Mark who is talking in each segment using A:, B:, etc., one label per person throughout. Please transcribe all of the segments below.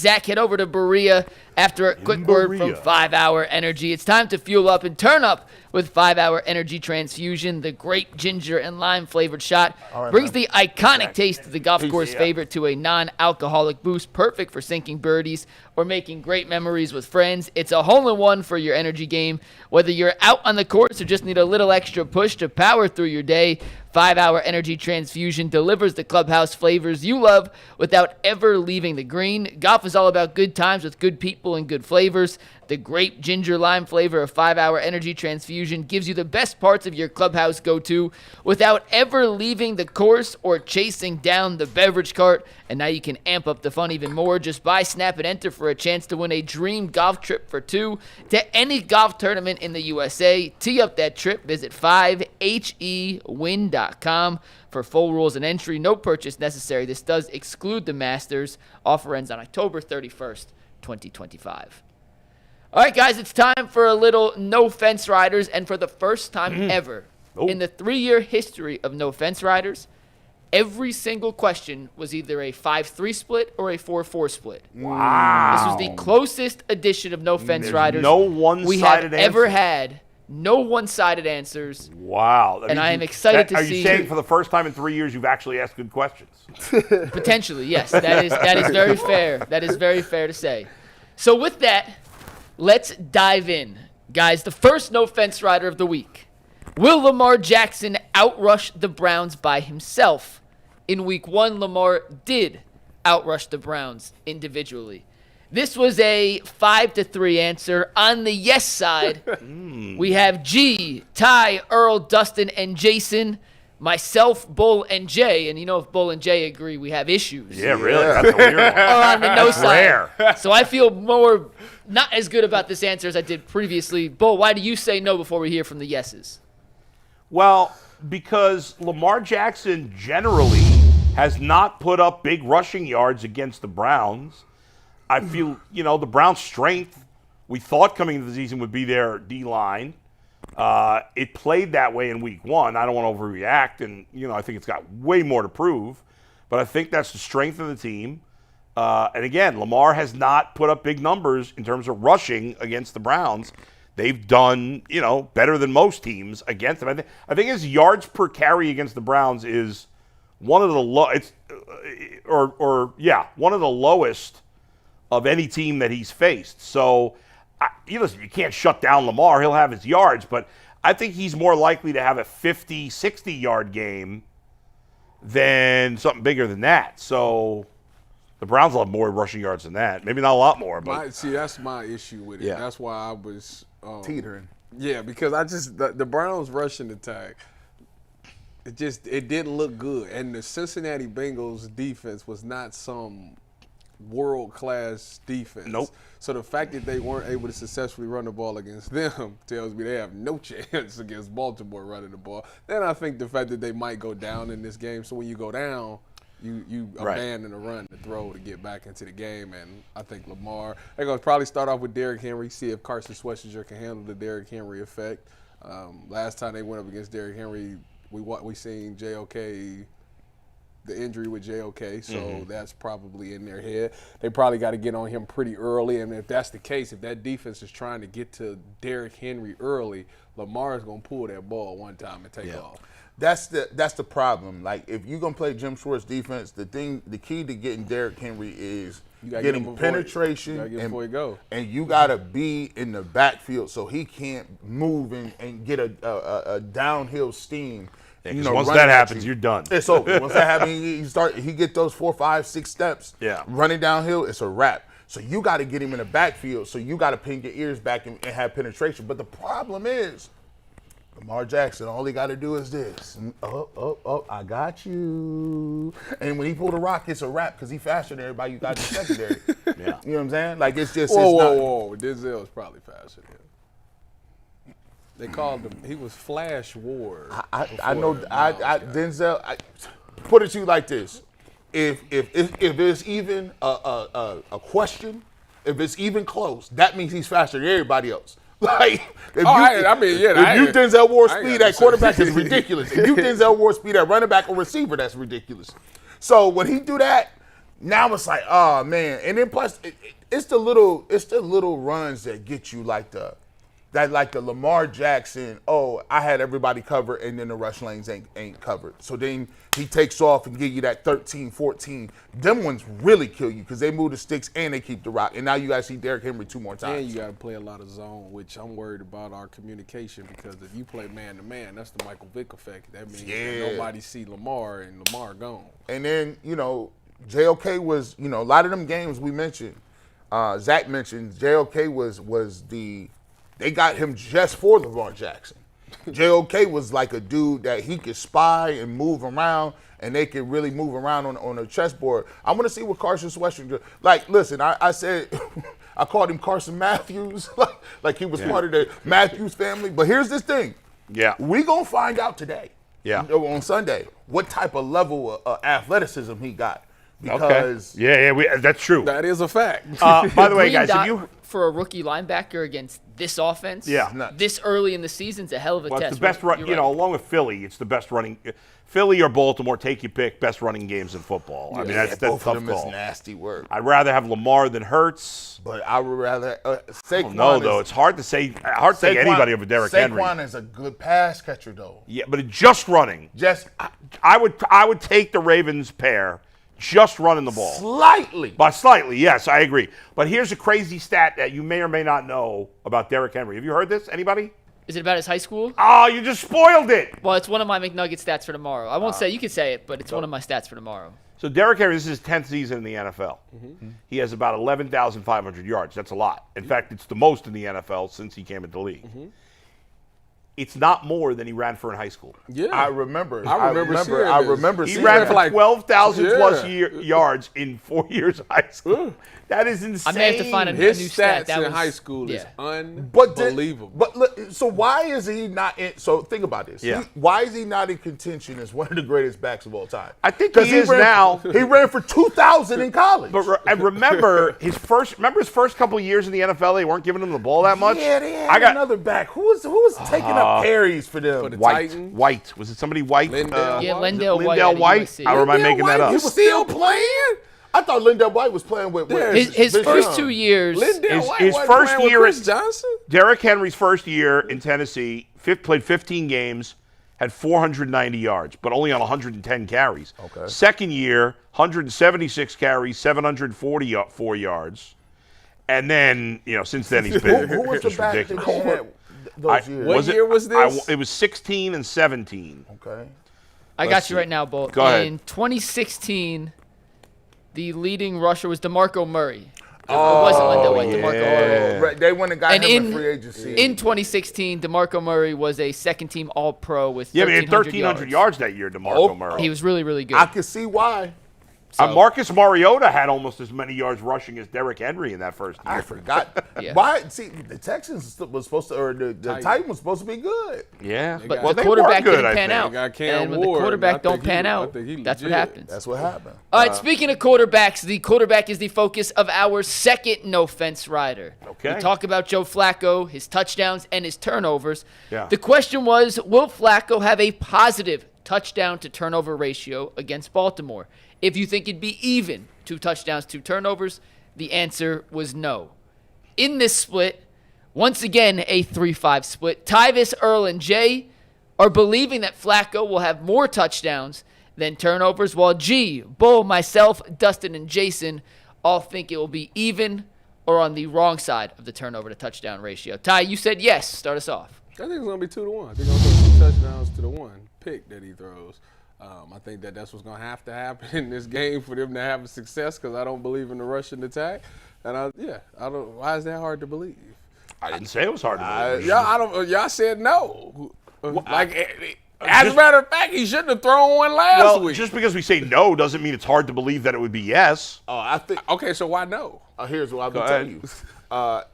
A: Zach, head over to Berea after a quick word from 5 Hour Energy. It's time to fuel up and turn up with 5 Hour Energy Transfusion. The great ginger and lime flavored shot brings the iconic taste of the golf course favorite to a non-alcoholic boost, perfect for sinking birdies or making great memories with friends. It's a hole-in-one for your energy game. Whether you're out on the course or just need a little extra push to power through your day, 5 Hour Energy Transfusion delivers the clubhouse flavors you love without ever leaving the green. Golf is all about good times with good people and good flavors. The grape ginger lime flavor of 5 Hour Energy Transfusion gives you the best parts of your clubhouse go-to without ever leaving the course or chasing down the beverage cart. And now you can amp up the fun even more. Just buy, snap, and enter for a chance to win a dream golf trip for two to any golf tournament in the USA. Tee up that trip. Visit 5hewin.com for full rules and entry. No purchase necessary. This does exclude the Masters. Offer ends on October 31st, 2025. All right, guys, it's time for a little No Fence Riders, and for the first time ever in the 3-year history of No Fence Riders, every single question was either a 5-3 split or a 4-4 split.
B: Wow.
A: This was the closest edition of No Fence Riders
B: no one-sided
A: we have
B: answer.
A: ever had. No one-sided ansers.
B: Wow.
A: And I am excited to see.
B: Are you saying for the first time in 3 years you've actually asked good questions?
A: Potentially, yes. That is very fair. That is very fair to say. So with that, let's dive in. Guys, the first No Fence Rider of the week. Will Lamar Jackson outrush the Browns by himself? In week 1, Lamar did outrush the Browns individually. This was a 5-3 answer. On the yes side, we have G, Ty, Earl, Dustin, and Jason. Myself, Bull, and Jay. And you know, if Bull and Jay agree, we have issues.
B: Yeah, really? That's a weird one.
A: Or on the no
B: That's
A: side.
B: rare.
A: So I feel not as good about this answer as I did previously. Bull, why do you say no before we hear from the yeses?
B: Well, because Lamar Jackson generally has not put up big rushing yards against the Browns. I feel, the Browns' strength, we thought coming into the season would be their D-line. It played that way in week 1. I don't want to overreact, and, I think it's got way more to prove. But I think that's the strength of the team. And again, Lamar has not put up big numbers in terms of rushing against the Browns. They've done, better than most teams against them. I think his yards per carry against the Browns is one of the one of the lowest of any team that he's faced. So, listen, you can't shut down Lamar. He'll have his yards, but I think he's more likely to have a 50, 60-yard game than something bigger than that. So the Browns will have more rushing yards than that. Maybe not a lot more, but
C: that's my issue with it.
D: Yeah.
C: That's why I was
D: teetering.
C: Yeah, because the Browns rushing attack, it didn't look good, and the Cincinnati Bengals defense was not some world-class defense.
B: Nope.
C: So the fact that they weren't able to successfully run the ball against them tells me they have no chance against Baltimore running the ball. Then I think the fact that they might go down in this game. So when you go down, you abandon the run to throw to get back into the game. And I think Lamar, they're going to probably start off with Derrick Henry, see if Carson Schwarzenegger can handle the Derrick Henry effect. Last time they went up against Derrick Henry, we seen JOK, the injury with JOK, so that's probably in their head. They probably got to get on him pretty early, and if that's the case, if that defense is trying to get to Derrick Henry early, Lamar is going to pull that ball one time and take off.
D: That's the problem. Like, if you're going to play Jim Schwartz defense, the key to getting Derrick Henry is getting penetration.
C: You got to get him before he go.
D: And you got to be in the backfield so he can't move and get a downhill steam.
B: Yeah, once that happens, you're done.
D: It's over. Once that happens, he get those 4, 5, 6 steps.
B: Yeah.
D: Running downhill, it's a wrap. So you got to get him in the backfield. So you got to pin your ears back and have penetration. But the problem is, Lamar Jackson, all he got to do is this. I got you. And when he pulled a rock, it's a wrap because he faster than everybody you got in the secondary.
B: Yeah.
D: You know what I'm saying? Like, it's just.
C: Whoa. Denzel's probably faster than him. They called him. He was Flash Ward.
D: I know. Denzel. Put it to you like this: if there's even a question, if it's even close, that means he's faster than everybody else. Like, if you Denzel Ward speed at quarterback, is ridiculous. If you Denzel Ward speed at running back or receiver, that's ridiculous. So when he do that, Now it's like, oh man, and then plus it's the little runs that get you like the Lamar Jackson. Oh, I had everybody covered, and then the rush lanes ain't covered. So then he takes off and give you that 13, 14. Them ones really kill you because they move the sticks and they keep the rock. And now you got to see Derrick Henry 2 more times.
C: And you got to play a lot of zone, which I'm worried about our communication because if you play man to man, that's the Michael Vick effect. That means that nobody see Lamar and Lamar gone.
D: And then JOK was a lot of them games we mentioned. Zach mentioned JOK was they got him just for Lamar Jackson. JOK was like a dude that he could spy and move around, and they could really move around on a chessboard. I want to see what Carson Western. Like, listen, I said I called him Carson Matthews, like he was part of the Matthews family. But here's this thing.
B: Yeah.
D: We gonna find out today.
B: Yeah.
D: On Sunday, what type of level of athleticism he got. Because
B: that's true.
C: That is a fact.
B: By the way,
A: Green
B: guys,
A: dot for a rookie linebacker against this offense, this early in the season's a hell of a test.
B: It's the best run, along with Philly, it's the best running. Philly or Baltimore, take your pick, best running games in football. I mean, that's
D: both
B: tough
D: of them
B: call.
D: is nasty work.
B: I'd rather have Lamar than Hurts.
D: But I would rather Saquon.
B: No, though, it's hard to say. Hard to take anybody over Derrick Henry.
D: Saquon is a good pass catcher, though.
B: Yeah, but just running. I would take the Ravens pair. Just running the ball.
D: Slightly.
B: But slightly, yes, I agree. But here's a crazy stat that you may or may not know about Derrick Henry. Have you heard this? Anybody?
A: Is it about his high school?
B: Oh, you just spoiled it.
A: Well, it's one of my McNugget stats for tomorrow. I won't say, you can say it, but it's one of my stats for tomorrow.
B: So Derrick Henry, this is his 10th season in the NFL. Mm-hmm. He has about 11,500 yards. That's a lot. In fact, it's the most in the NFL since he came into the league. Mm-hmm. It's not more than he ran for in high school.
C: Yeah,
D: I remember.
B: He ran for like 12,000 plus yards in 4 years of high school. That is insane.
A: I may have to find a new
C: His
A: stat.
C: stats in high school is unbelievable.
D: So why is he not in? So think about this.
B: Yeah.
D: Why is he not in contention as one of the greatest backs of all time?
B: I think he is now.
D: He ran for 2,000 in college.
B: But and remember his first couple of years in the NFL, they weren't giving him the ball that much.
D: Yeah, they had another back. Who was taking up carries for them?
C: For the
B: Titans. White. Was it somebody White?
A: Lindell White.
B: Lindell White. Or am I making that up?
D: He was still playing? I thought Lindell White was playing with
A: his first 2 years.
B: His first year
C: Chris Johnson?
B: Derrick Henry's first year in Tennessee, played 15 games, had 490 yards, but only on 110 carries.
D: Okay.
B: Second year, 176 carries, 744 yards. And then, since then he's been
D: who was the back that they had those years?
C: What year was this?
B: It was 16 and 17.
D: Okay.
A: I got you right now, Bolt.
B: Go ahead.
A: In 2016, the leading rusher was DeMarco Murray. It
D: Oh,
A: wasn't Lindell White, DeMarco Murray.
D: Right, they went and got
A: And
D: him in free agency.
A: in 2016, DeMarco Murray was a second-team All-Pro with
B: Yeah, but he had
A: 1,300
B: yards that year, DeMarco Murray.
A: He was really, really good.
D: I can see why.
B: Marcus Mariota had almost as many yards rushing as Derrick Henry in that first year.
D: I forgot.
A: Yeah.
D: Why? See, the Texans was supposed to, or the Titans was supposed to be good.
B: Yeah,
A: But
B: well,
A: the
B: they
A: quarterback
B: were good,
A: didn't
B: I
A: pan
B: think.
A: out.
C: got Cam
A: And when the
C: Ward,
A: quarterback
C: I
A: don't
C: think
A: pan
C: I
A: out,
C: think
A: that's what
C: legit.
A: happens.
D: That's what happened.
A: All right, speaking of quarterbacks, the quarterback is the focus of our second no-fence rider.
B: Okay.
A: We talk about Joe Flacco, his touchdowns, and his turnovers.
B: Yeah.
A: The question was, will Flacco have a positive touchdown-to-turnover ratio against Baltimore? If you think it'd be even, 2 touchdowns, 2 turnovers, the answer was no. In this split, once again a 3-5 split, Tyvis, Earl, and Jay are believing that Flacco will have more touchdowns than turnovers, while G, Bull, myself, Dustin, and Jason all think it will be even or on the wrong side of the turnover-to-touchdown ratio. Ty, you said yes. Start us off.
C: I think it's going to be 2-1. I think it's going to throw 2 touchdowns to the 1 pick that he throws. I think that's what's going to have to happen in this game for them to have a success because I don't believe in the rushing attack. And I don't. Why is that hard to believe?
B: I didn't say it was hard to believe.
C: Y'all said no. As a matter of fact, he shouldn't have thrown one last week.
B: Just because we say no doesn't mean it's hard to believe that it would be yes.
D: I think.
C: Okay, so why no?
D: Here's what I'm gonna tell you.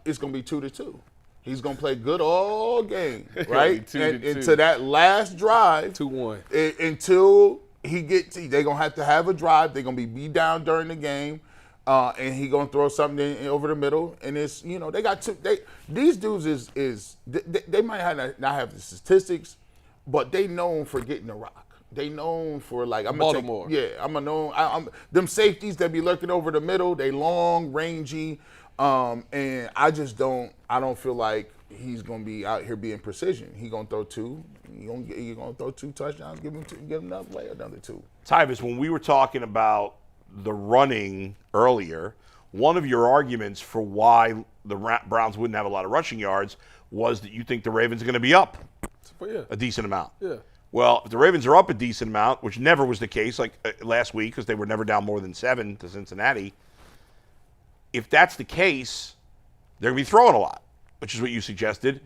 D: It's gonna be 2-2. He's gonna play good all game, right? And into that last drive,
C: 2-1.
D: Until he gets, they're gonna have to have a drive. They're gonna be beat down during the game, and he gonna throw something in over the middle. And it's they got two. These dudes they might not have the statistics, but they known for getting the rock. they known for like
C: Baltimore.
D: I'm them safeties that be lurking over the middle. They long, rangy, and I don't feel like he's gonna be out here being precision. He gonna throw two. He gonna throw 2 touchdowns. Give him another 2.
B: Tyvis, when we were talking about the running earlier, one of your arguments for why the Browns wouldn't have a lot of rushing yards was that you think the Ravens are going to be up a decent amount.
C: Yeah.
B: Well, if the Ravens are up a decent amount, which never was the case like last week because they were never down more than 7 to Cincinnati, if that's the case, they're going to be throwing a lot, which is what you suggested.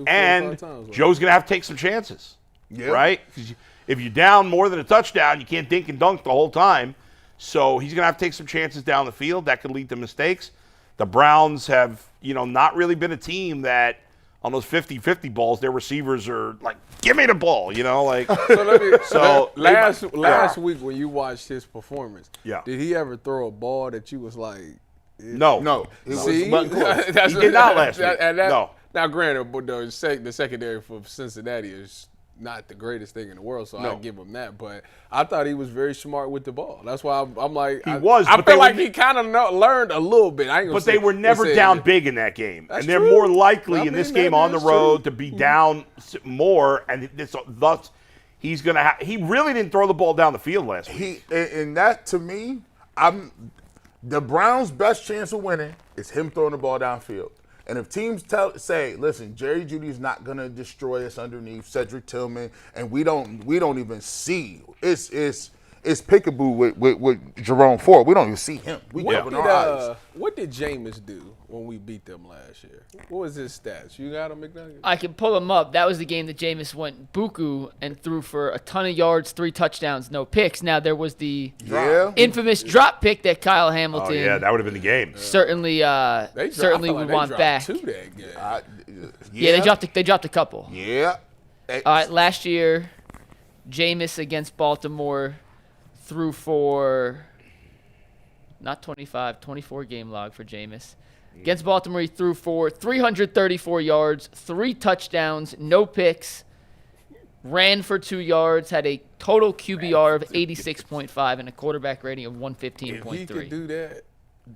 B: And Joe's going to have to take some chances, right? 'Cause if you're down more than a touchdown, you can't dink and dunk the whole time. So he's going to have to take some chances down the field. That could lead to mistakes. The Browns have, not really been a team that on those 50-50 balls, their receivers are like, give me the ball, like.
C: Last week when you watched his performance, did he ever throw a ball that you was like,
B: No.
C: See?
B: He did not last week. No.
C: Now, granted, but the secondary for Cincinnati is not the greatest thing in the world, so I'll give him that. But I thought he was very smart with the ball. That's why I'm like, I feel like he kind of learned a little bit.
B: But they were never down big in that game, and they're more likely in this game on the road to be down more, and thus he's gonna. He really didn't throw the ball down the field last week.
D: And that to me, the Browns' best chance of winning is him throwing the ball downfield. And if teams say, listen, Jerry Jeudy's not gonna destroy us underneath Cedric Tillman, and we don't even see it's Pickaboo with Jerome Ford. We don't even see him. We open our eyes.
C: What did Jameis do when we beat them last year? What was his stats? You got him, McNugget?
A: I can pull him up. That was the game that Jameis went buku and threw for a ton of yards, 3 touchdowns, no picks. Now there was the infamous drop pick that Kyle Hamilton.
B: Oh yeah, that would have been the game.
A: Certainly would want back. They dropped a couple.
D: Yeah.
A: All right, last year, Jameis against Baltimore threw for not 25, 24 game log for Jameis. Against Baltimore, he threw for 334 yards, 3 touchdowns, no picks, ran for 2 yards, had a total QBR of 86.5 and a quarterback rating of 115.3.
C: If he could do that,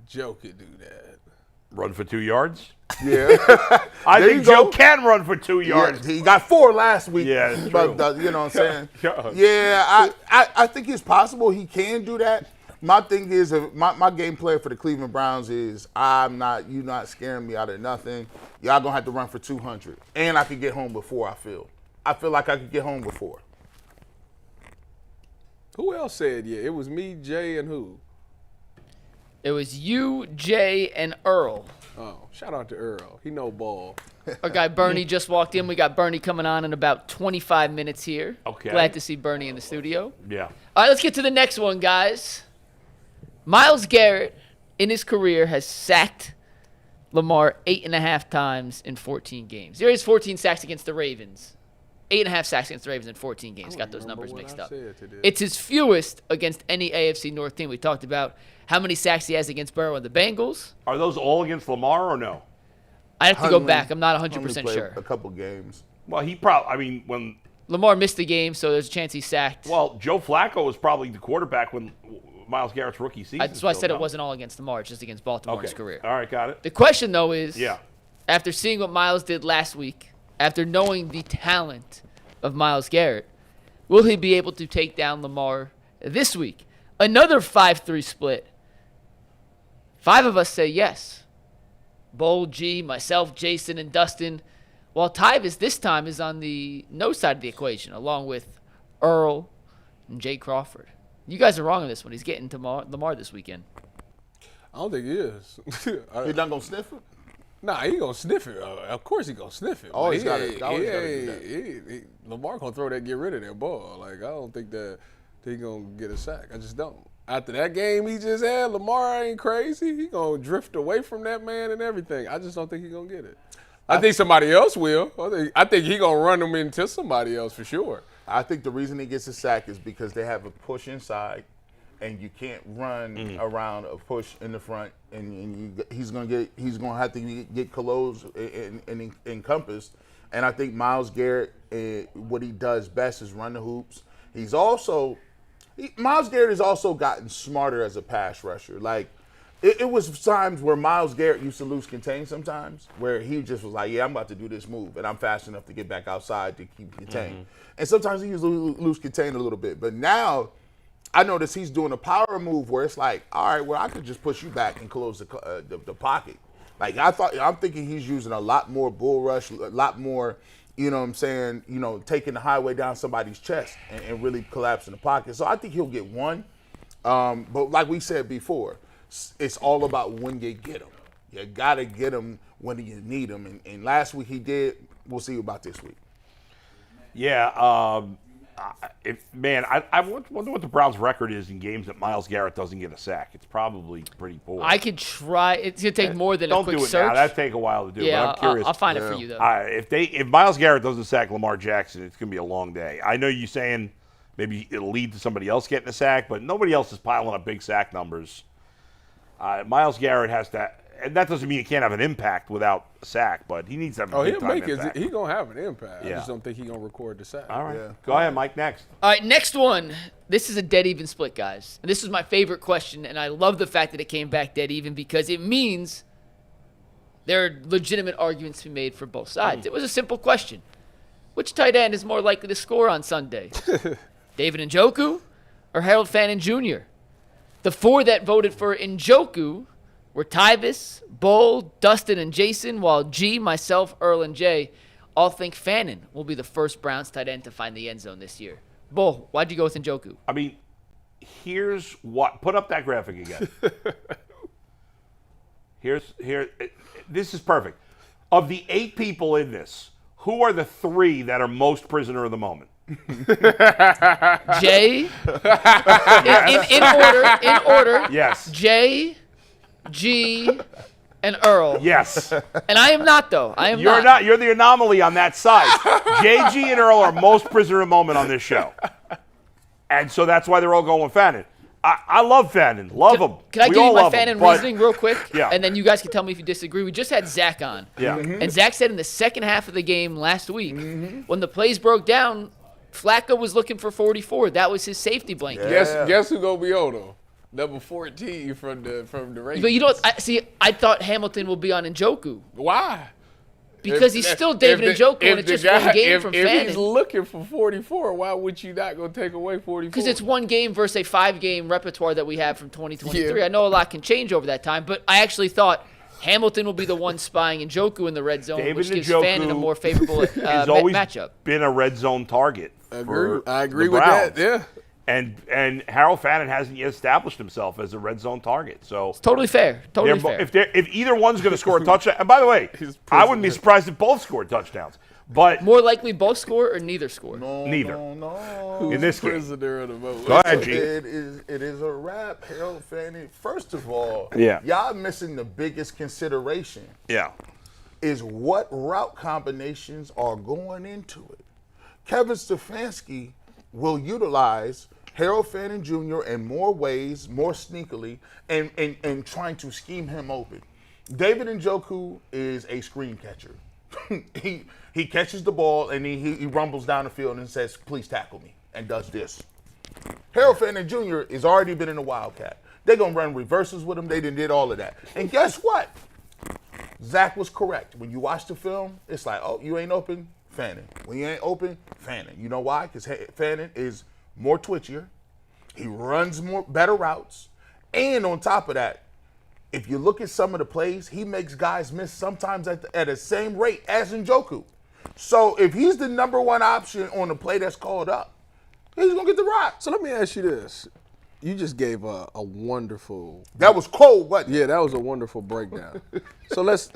C: Joe could do that.
B: Run for 2 yards?
D: Yeah.
B: I think Joe can run for 2 yards.
D: Yeah, he got 4 last week.
B: Yeah, it's
D: but
B: true.
D: You know what I'm saying? Yeah, I think it's possible he can do that. My thing is, my game plan for the Cleveland Browns is you're not scaring me out of nothing. Y'all gonna have to run for 200, and I could get home before. I feel like I could get home before.
C: Who else said it was me, Jay, and who?
A: It was you, Jay, and Earl.
C: Oh, shout out to Earl. He know ball.
A: Our guy Bernie just walked in. We got Bernie coming on in about 25 minutes here.
B: Okay.
A: Glad to see Bernie in the studio.
B: Yeah.
A: All right, let's get to the next one, guys. Myles Garrett, in his career, has sacked Lamar 8.5 times in 14 games. There is 14 sacks against the Ravens. 8.5 sacks against the Ravens in 14 games. Got those numbers mixed up. It's his fewest against any AFC North team. We talked about how many sacks he has against Burrow and the Bengals.
B: Are those all against Lamar or no?
A: I have to go back. I'm not 100% sure.
D: A couple games.
B: Well, when
A: Lamar missed the game, so there's a chance he sacked.
B: Well, Joe Flacco was probably the quarterback when Myles Garrett's rookie season.
A: That's why I said it wasn't all against Lamar, it's just against Baltimore in his career.
B: All right, got it.
A: The question, though, is after seeing what Myles did last week, after knowing the talent of Myles Garrett, will he be able to take down Lamar this week? Another 5-3 split. 5 of us say yes. Bull, G, myself, Jason, and Dustin. While Tyvis this time is on the no side of the equation, along with Earl and Jay Crawford. You guys are wrong on this one. He's getting to Lamar this weekend.
C: I don't think he is.
D: He's not going to sniff it?
C: Nah, he going to sniff it. Of course he going to sniff it.
D: Oh, he's got it.
C: Lamar going to throw that, get rid of that ball. Like, I don't think that he going to get a sack. I just don't. After that game he just had, Lamar ain't crazy. He going to drift away from that man and everything. I just don't think he going to get it. I think somebody else will. I think he going to run him into somebody else for sure.
D: I think the reason he gets a sack is because they have a push inside, and you can't run around a push in the front, and he's gonna have to get closed and encompassed. And I think Myles Garrett, what he does best is run the hoops. Myles Garrett has also gotten smarter as a pass rusher. Like, it was times where Myles Garrett used to lose contain sometimes, where he just was like, yeah, I'm about to do this move, and I'm fast enough to get back outside to keep contained. And sometimes he used to lose contain a little bit. But now I notice he's doing a power move where it's like, all right, well, I could just push you back and close the pocket. Like, I'm thinking he's using a lot more bull rush, a lot more, you know what I'm saying, taking the highway down somebody's chest and really collapsing the pocket. So I think he'll get one. But like we said before, it's all about when you get him. You got to get him when you need him. And last week he did. We'll see about this week.
B: Yeah. I wonder what the Browns' record is in games that Myles Garrett doesn't get a sack. It's probably pretty poor.
A: I could try. It's going to take more than a quick search.
B: Don't do it now. That'd take a while to do.
A: Yeah,
B: but I'm curious.
A: I'll find it for you, though.
B: If Myles Garrett doesn't sack Lamar Jackson, it's going to be a long day. I know you're saying maybe it'll lead to somebody else getting a sack, but nobody else is piling up big sack numbers. Myles Garrett has to, and that doesn't mean he can't have an impact without a sack, but he needs to have a big time impact.
C: He's going to have an impact.
B: Yeah.
C: I just don't think he's going to record the sack.
B: All right. Yeah. Go ahead, Mike, next.
A: All right, next one. This is a dead even split, guys. And this is my favorite question, and I love the fact that it came back dead even because it means there are legitimate arguments to be made for both sides. It was a simple question. Which tight end is more likely to score on Sunday? David Njoku or Harold Fannin Jr.? The four that voted for Njoku were Tyvis, Bull, Dustin, and Jason, while G, myself, Earl, and Jay all think Fannin will be the first Browns tight end to find the end zone this year. Bull, why'd you go with Njoku?
B: I mean, here's what. Put up that graphic again. This is perfect. Of the 8 people in this, who are the 3 that are most prisoner of the moment?
A: Jay, in order.
B: Yes.
A: Jay, G, and Earl.
B: Yes.
A: And I am not, though.
B: You're not. You're the anomaly on that side. Jay, G, and Earl are most prisoner of the moment on this show. And so that's why they're all going with Fannin. I love Fannin. Love him.
A: Can I give you my Fannin reasoning real quick?
B: Yeah.
A: And then you guys can tell me if you disagree. We just had Zach on.
B: Yeah.
A: And Zach said in the second half of the game last week, when the plays broke down, Flacco was looking for 44. That was his safety blanket.
C: Yeah. Guess who gonna be on him? Number 14 from the Ravens.
A: But you don't I thought Hamilton will be on Njoku.
C: Why?
A: Because he's still David Njoku, and it's just one game from Fannin.
C: If he's looking for 44, why would you not go take away 44?
A: Because it's one game versus a 5-game repertoire that we have from 2023.
C: Yeah.
A: I know a lot can change over that time, but I actually thought Hamilton will be the one spying Njoku in the red zone, which gives Fannin a more favorable matchup.
B: Been a red zone target.
C: I agree with that. Yeah.
B: And Harold Fannin hasn't yet established himself as a red zone target. So
A: it's totally fair. Totally fair.
B: If either one's going to score a touchdown, and by the way, I wouldn't be surprised if both scored touchdowns. But
A: more likely both score or neither score?
B: Neither.
D: No.
B: In this
C: case.
B: Go ahead, G.
D: It is a wrap, Harold Fannin. First of all,
B: yeah,
D: y'all missing the biggest consideration.
B: Yeah.
D: Is what route combinations are going into it. Kevin Stefanski will utilize Harold Fannin Jr. in more ways, more sneakily, and trying to scheme him open. David Njoku is a screen catcher. he catches the ball and he rumbles down the field and says, please tackle me, and does this. Harold Fannin Jr. has already been in the Wildcat. They're going to run reverses with him. They did all of that. And guess what? Zach was correct. When you watch the film, it's like, oh, you ain't open? Fannin. When you ain't open, Fannin. You know why? Because Fannin is more twitchier. He runs better routes. And on top of that, if you look at some of the plays, he makes guys miss sometimes at the same rate as Njoku. So if he's the number one option on the play that's called up, he's going to get the rock.
C: So let me ask you this. You just gave a wonderful.
D: That was cold, wasn't it?
C: Yeah, that was a wonderful breakdown. so let's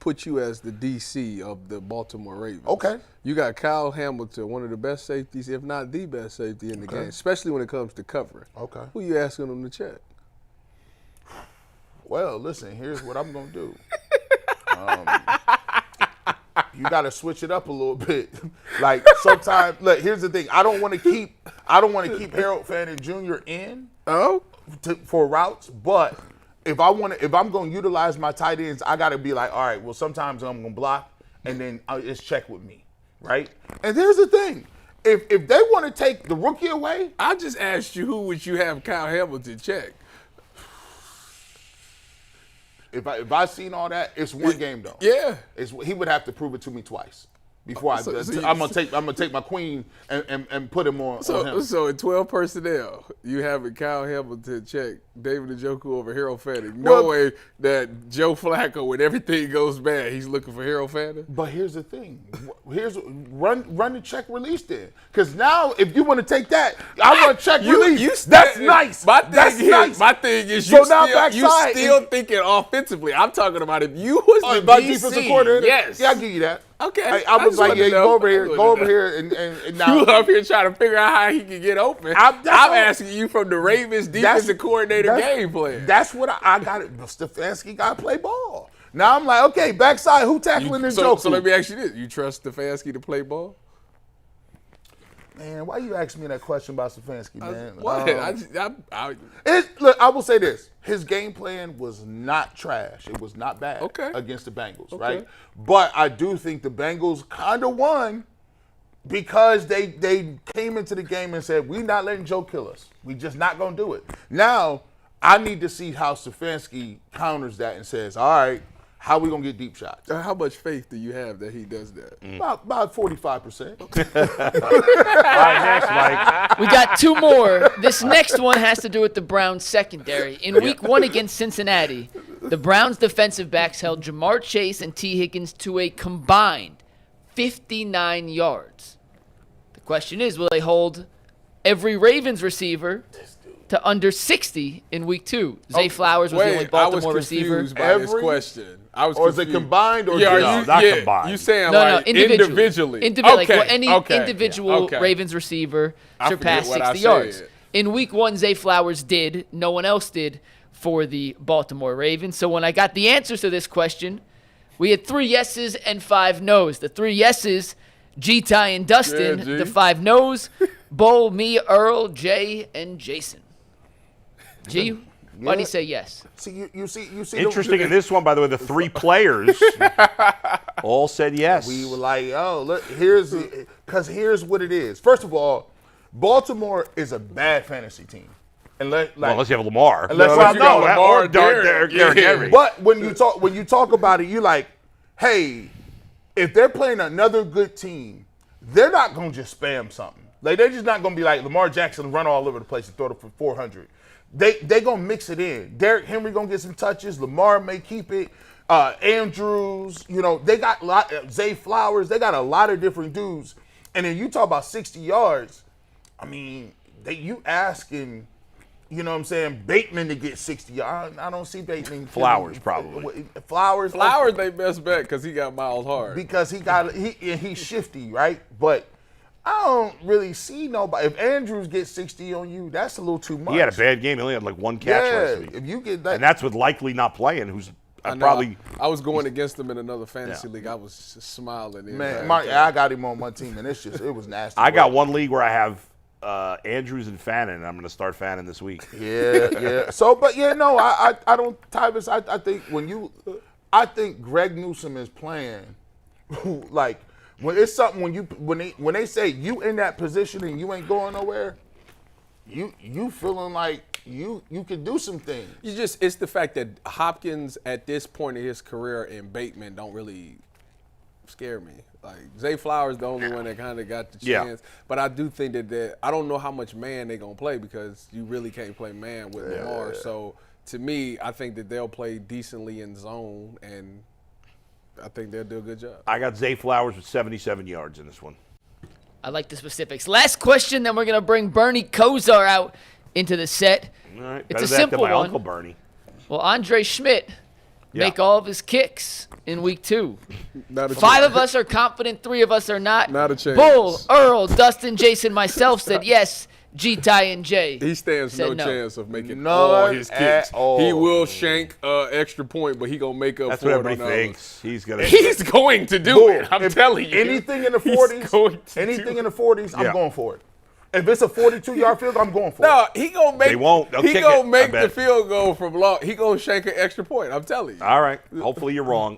C: put you as the DC of the Baltimore Ravens.
D: Okay.
C: You got Kyle Hamilton, one of the best safeties, if not the best safety in the game, especially when it comes to covering.
D: Okay.
C: Who you asking him to check?
D: Well, listen, here's what I'm going to do. You got to switch it up a little bit. Like sometimes, look, here's the thing. I don't want to keep Harold Fannin Jr. in for routes, but if I'm going to utilize my tight ends, I got to be like, all right, well, sometimes I'm going to block, and then it's check with me, right? And here's the thing. if they want to take the rookie away,
C: I just asked you who would you have Kyle Hamilton check?
D: if I seen all that, it's one game though.
C: Yeah.
D: He would have to prove it to me twice before I'm gonna take my queen and put him on him.
C: So in 12 personnel, you have Kyle Hamilton check David Njoku over Harold Fanning, knowing that Joe Flacco, when everything goes bad, he's looking for Harold Fanning.
D: But here's the thing. Run the check release then. Because now, if you want to take that, I want check release. That's nice.
C: My thing is you still thinking offensively. I'm talking about if you was the
D: defensive coordinator.
C: Yes.
D: Yeah, I'll give you that.
C: Okay.
D: I was like, yeah, go over here and now.
C: You up here trying to figure out how he can get open. I'm asking you from the Ravens defensive coordinator game plan.
D: That's what I got. Stefanski got to play ball. Now I'm like, okay, backside, who tackling this joke?
C: So let me ask you this: you trust Stefanski to play ball?
D: Man, why you asking me that question about Stefanski, man?
C: What?
D: Look, I will say this: his game plan was not trash. It was not bad against the Bengals, right? But I do think the Bengals kind of won because they came into the game and said, "We're not letting Joe kill us. We just not gonna do it." Now I need to see how Stefanski counters that and says, "All right, how we gonna get deep shots?"
C: How much faith do you have that he does that?
D: About 45%.
B: All right, next, Mike.
A: We got two more. This next one has to do with the Browns secondary. In week 1 against Cincinnati, the Browns defensive backs held Jamar Chase and T. Higgins to a combined 59 yards. The question is, will they hold every Ravens receiver to under 60 in week 2? Zay Flowers was the only Baltimore receiver.
C: I was confused by this question.
D: Or is it combined or
B: not combined?
C: You saying
A: individually.
C: Okay.
A: Any individual Ravens receiver surpassed 60 yards. In week 1, Zay Flowers did. No one else did for the Baltimore Ravens. So when I got the answers to this question, we had 3 yeses and 5 nos. The 3 yeses, G-Ty and Dustin. The 5 nos, Bull, me, Earl, Jay, and Jason. G, why do you say yes?
D: See, you see.
B: Interesting in this one, by the way, the 3 players all said yes.
D: We were like, oh, look, here's what it is. First of all, Baltimore is a bad fantasy team. Unless
B: you have Lamar.
C: Lamar,
B: Derrick Henry.
D: But when you talk about it, you're like, hey, if they're playing another good team, they're not gonna just spam something. Like they're just not gonna be like Lamar Jackson run all over the place and throw it for 400. They gonna mix it in. Derrick Henry gonna get some touches. Lamar may keep it. Andrews, they got Zay Flowers. They got a lot of different dudes. And then you talk about 60 yards. I mean, you asking, you know what I'm saying, Bateman to get 60 yards. I don't see Bateman.
B: Flowers probably.
D: Flowers
C: they best bet because he got Miles hard.
D: Because he's shifty, right? But I don't really see nobody. If Andrews gets 60 on you, that's a little too much.
B: He had a bad game. He only had like 1 catch last week.
D: If you get that,
B: and that's with likely not playing.
C: I was going against him in another fantasy league. I was smiling.
D: Man, I got him on my team, and it was nasty.
B: I got one league where I have Andrews and Fannin, and I'm going to start Fannin this week.
D: Yeah. So, but I don't, Tyvis. I think Greg Newsome is playing like. When it's something when they say you in that position and you ain't going nowhere, you feeling like you can do some things.
C: It's the fact that Hopkins at this point in his career and Bateman don't really scare me. Like Zay Flowers the only one that kind of got the chance, but I do think that I don't know how much man they gonna play because you really can't play man with Lamar. So to me, I think that they'll play decently in zone and. I think they'll do a good job.
B: I got Zay Flowers with 77 yards in this one.
A: I like the specifics. Last question, then we're going to bring Bernie Kosar out into the set.
B: All right.
A: It's a
B: Better
A: simple
B: than my
A: one.
B: Uncle Bernie.
A: Will Andre Schmidt make all of his kicks in week 2?
C: Not a
A: 5 of us are confident, 3 of us are not.
C: Not a chance.
A: Bull, Earl, Dustin, Jason, myself said yes. G-Ty and Jay.
C: He stands no chance of making
D: None
C: all his kicks.
D: all.
C: He will shank extra point, but he gonna make up
B: That's
C: for
B: what
C: it.
B: everybody thinks. He's going
C: to do it. I'm telling you.
D: Anything in the 40s, I'm going for it. If it's a 42-yard field goal, I'm going for it.
C: No, he gonna make.
B: They won't. They'll
C: he
B: kick
C: gonna
B: it,
C: make
B: I bet.
C: the field goal from long. He gonna shank an extra point. I'm telling you.
B: All right. Hopefully you're wrong.